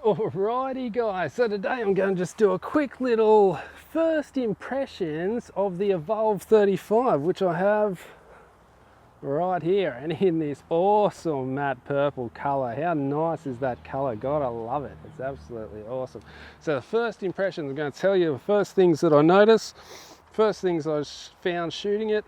Alrighty guys, so today I'm going to just do a quick little first impressions of the Evolve 35, which I have right here and in this awesome matte purple color. How nice is that color? God, I love it. It's absolutely awesome. So the first impressions, I'm going to tell you the first things that I noticed, first things I found shooting it,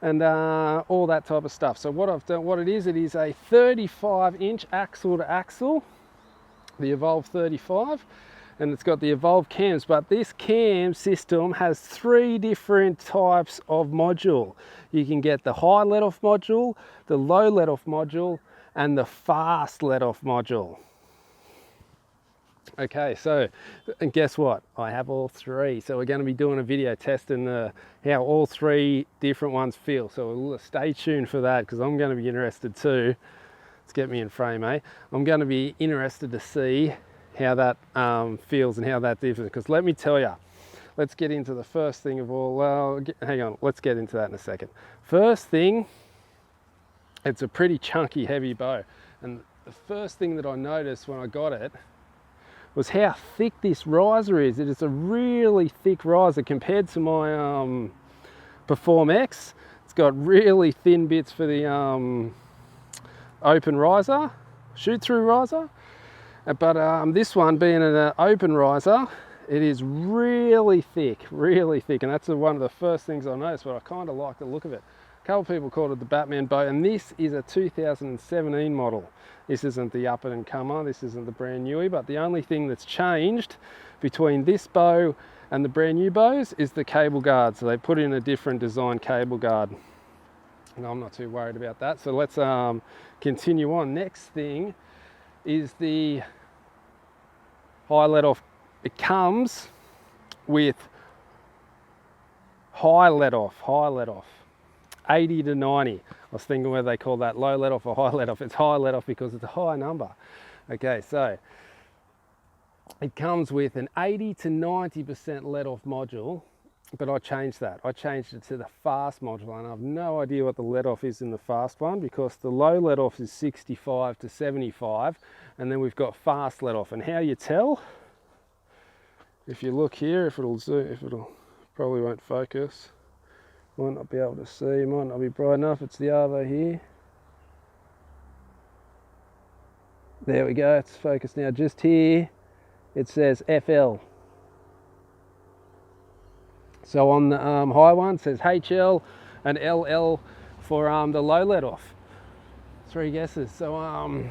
and all that type of stuff. So what I've done, what it is a 35-inch axle to axle, the Evolve 35, and it's got the Evolve cams, but this cam system has 3 different types of module. You can get the high let-off module, the low let-off module, and the fast let-off module. Okay, so, and guess what? I have all 3. So we're going to be doing a video testing how all 3 different ones feel. So stay tuned for that, because I'm going to be interested too. Let's get me in frame, eh? I'm going to be interested to see how that feels and how that differs. Because let me tell you, let's get into the first thing of all. Well, hang on, let's get into that in a second. First thing, it's a pretty chunky, heavy bow. And the first thing that I noticed when I got it was how thick this riser is. It is a really thick riser compared to my Perform X. It's got really thin bits for the open riser, shoot through riser, but this one being an open riser, it is really thick, and that's one of the first things I noticed, but I kind of like the look of it. A couple of people called it the Batman bow, and this is a 2017 model. This isn't the up and comer, this isn't the brand newie, but the only thing that's changed between this bow and the brand new bows is the cable guard. So they put in a different design cable guard. No, I'm not too worried about that. So let's continue on. Next thing is the high let-off. It comes with high let-off, 80 to 90. I was thinking whether they call that low let-off or high let-off. It's high let-off because it's a high number. Okay, so it comes with an 80 to 90% let-off module. But I changed that. I changed it to the fast module, and I have no idea what the let-off is in the fast one, because the low let-off is 65 to 75, and then we've got fast let-off. And how you tell, if you look here, if it'll probably won't focus, might not be able to see, might not be bright enough. It's the other here. There we go, it's focused now. Just here, it says FL. So on the high one it says HL and LL for the low let-off. 3 guesses. So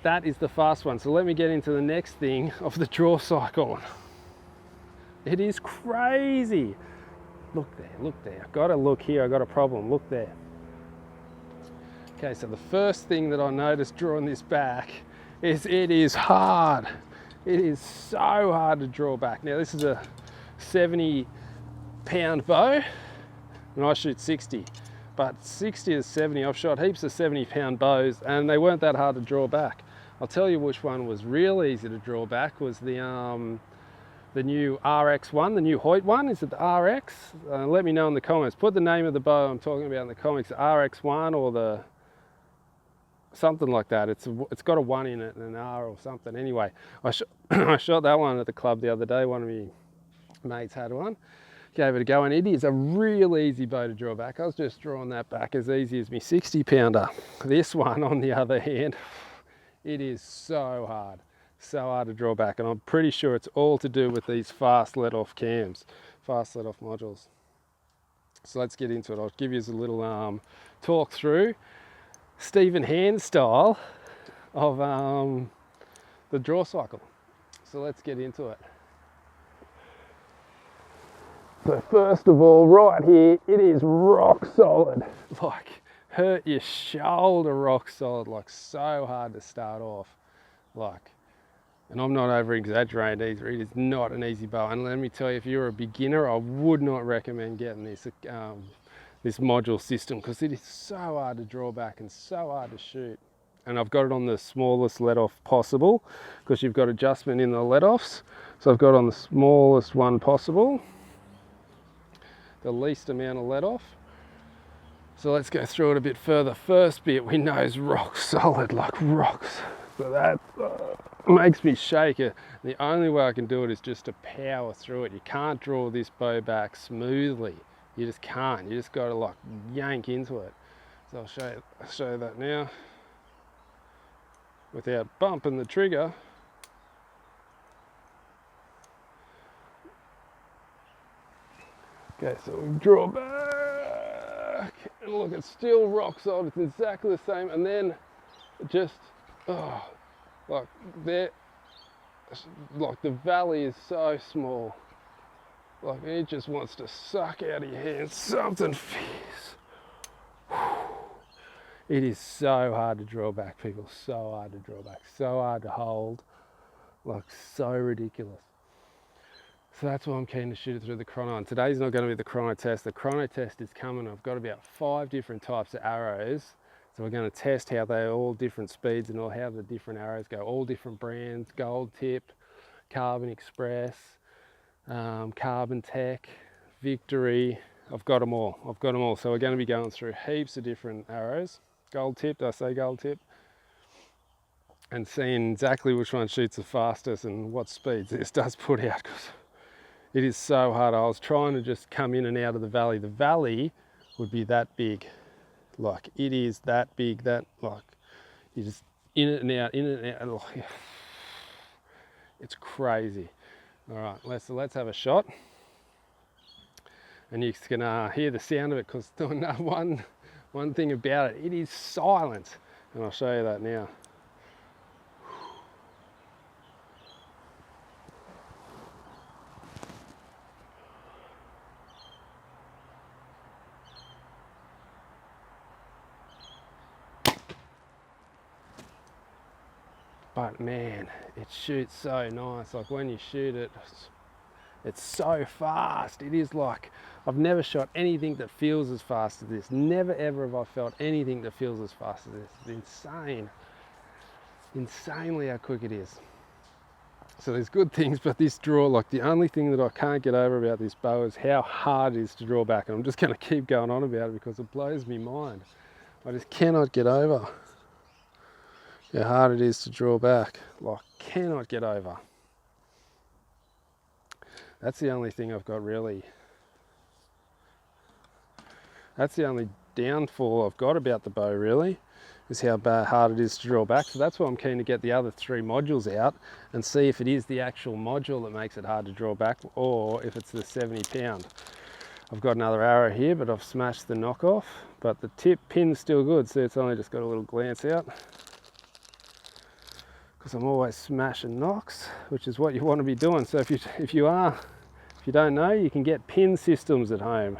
that is the fast one. So let me get into the next thing of the draw cycle. It is crazy. Look there. I've got to look here. I've got a problem. Look there. Okay, so the first thing that I noticed drawing this back is it is hard. It is so hard to draw back. Now this is a 70-pound bow, and I shoot 60, but 60 to 70, I've shot heaps of 70-pound bows, and they weren't that hard to draw back. I'll tell you which one was real easy to draw back was the new RX one, the new Hyot one. Is it the RX? Let me know in the comments. Put the name of the bow I'm talking about in the comments, RX1 or the something like that. It's got a 1 in it and an R or something. Anyway, I shot that one at the club the other day. One of my mates had one. Gave it a go, and it is a real easy bow to draw back. I was just drawing that back as easy as me 60-pounder. This one, on the other hand, it is so hard to draw back, and I'm pretty sure it's all to do with these fast let-off cams, fast let-off modules. So let's get into it. I'll give you a little talk through Stephen Hand style of the draw cycle. So let's get into it. So first of all, right here, it is rock solid. Like, hurt your shoulder rock solid, like so hard to start off. Like, and I'm not over exaggerating either, it is not an easy bow. And let me tell you, if you're a beginner, I would not recommend getting this module system, because it is so hard to draw back and so hard to shoot. And I've got it on the smallest let-off possible, because you've got adjustment in the let-offs. So I've got it on the smallest one possible, the least amount of let-off. So let's go through it a bit further. First bit we know is rock solid, like rocks. So that's makes me shake it. The only way I can do it is just to power through it. You can't draw this bow back smoothly. You just can't. You just got to like yank into it. So I'll show you that now without bumping the trigger. Okay, so we draw back and look, it's still rock solid. It's exactly the same, and then just like there, like the valley is so small. Like it just wants to suck out of your hands. Something fierce. It is so hard to draw back, people. So hard to draw back. So hard to hold. Like so ridiculous. So that's why I'm keen to shoot it through the chrono. And today's not going to be the chrono test. The chrono test is coming. I've got about 5 different types of arrows. So we're going to test how they're all different speeds and all how the different arrows go. All different brands, Goldtip, Carbon Express, Carbon Tech, Victory. I've got them all. I've got them all. So we're going to be going through heaps of different arrows. Goldtip, did I say Goldtip? And seeing exactly which one shoots the fastest and what speeds this does put out, because it is so hard. I was trying to just come in and out of the valley. The valley would be that big. Like it is that big, that like you just in it and out, in it and out. Like, it's crazy. All right, let's have a shot. And you can hear the sound of it, because one thing about it, it is silent. And I'll show you that now. But man, it shoots so nice. Like when you shoot it, it's so fast. It is like, I've never shot anything that feels as fast as this. Never ever have I felt anything that feels as fast as this. It's insane. Insanely how quick it is. So there's good things, but this draw, like the only thing that I can't get over about this bow is how hard it is to draw back. And I'm just going to keep going on about it because it blows me mind. I just cannot get over how hard it is to draw back. Like, cannot get over. That's the only thing I've got really. That's the only downfall I've got about the bow really, is how hard it is to draw back. So that's why I'm keen to get the other 3 modules out and see if it is the actual module that makes it hard to draw back, or if it's the 70 pound. I've got another arrow here, but I've smashed the knockoff, but the tip pin's still good. See, it's only just got a little glance out, because I'm always smashing knocks, which is what you want to be doing. So if you don't know, you can get pin systems at home.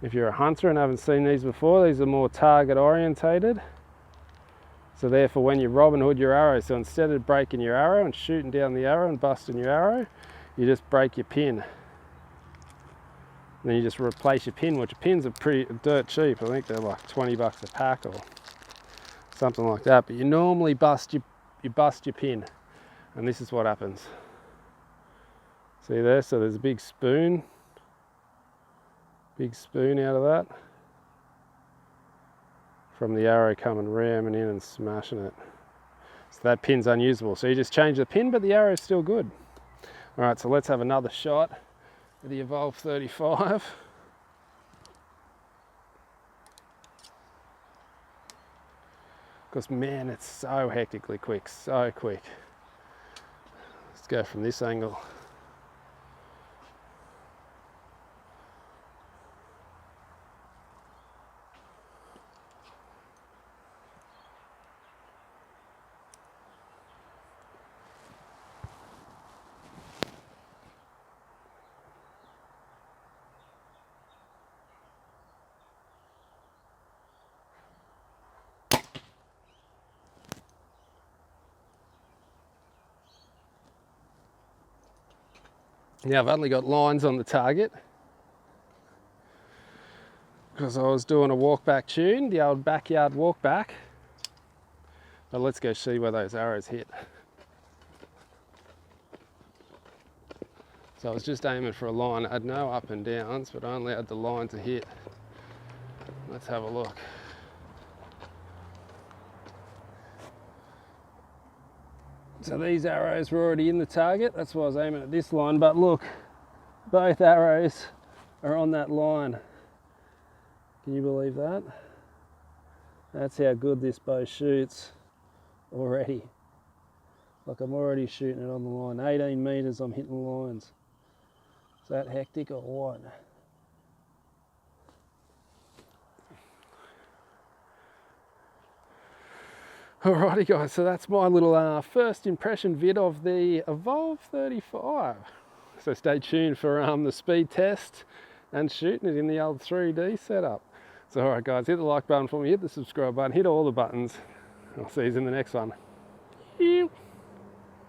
If you're a hunter and haven't seen these before, these are more target orientated. So therefore when you Robin Hood your arrow, so instead of breaking your arrow and shooting down the arrow and busting your arrow, you just break your pin. And then you just replace your pin, which pins are pretty dirt cheap. I think they're like 20 bucks a pack or something like that. But you normally bust your pin, and this is what happens. See there? So there's a big spoon out of that from the arrow coming ramming in and smashing it. So that pin's unusable. So you just change the pin, but the arrow's still good. All right, so let's have another shot of the Evolve 35. Because man, it's so hectically quick, so quick. Let's go from this angle. Now I've only got lines on the target because I was doing a walk back tune, the old backyard walk back. But let's go see where those arrows hit. So I was just aiming for a line. I had no up and downs, but I only had the line to hit. Let's have a look. So these arrows were already in the target, that's why I was aiming at this line, but look, both arrows are on that line. Can you believe that? That's how good this bow shoots already. Like I'm already shooting it on the line. 18 metres I'm hitting the lines. Is that hectic or what? Alrighty guys, so that's my little first impression vid of the Evolve 35. So stay tuned for the speed test and shooting it in the old 3D setup. So alright guys, hit the like button for me, hit the subscribe button, hit all the buttons. I'll see you in the next one.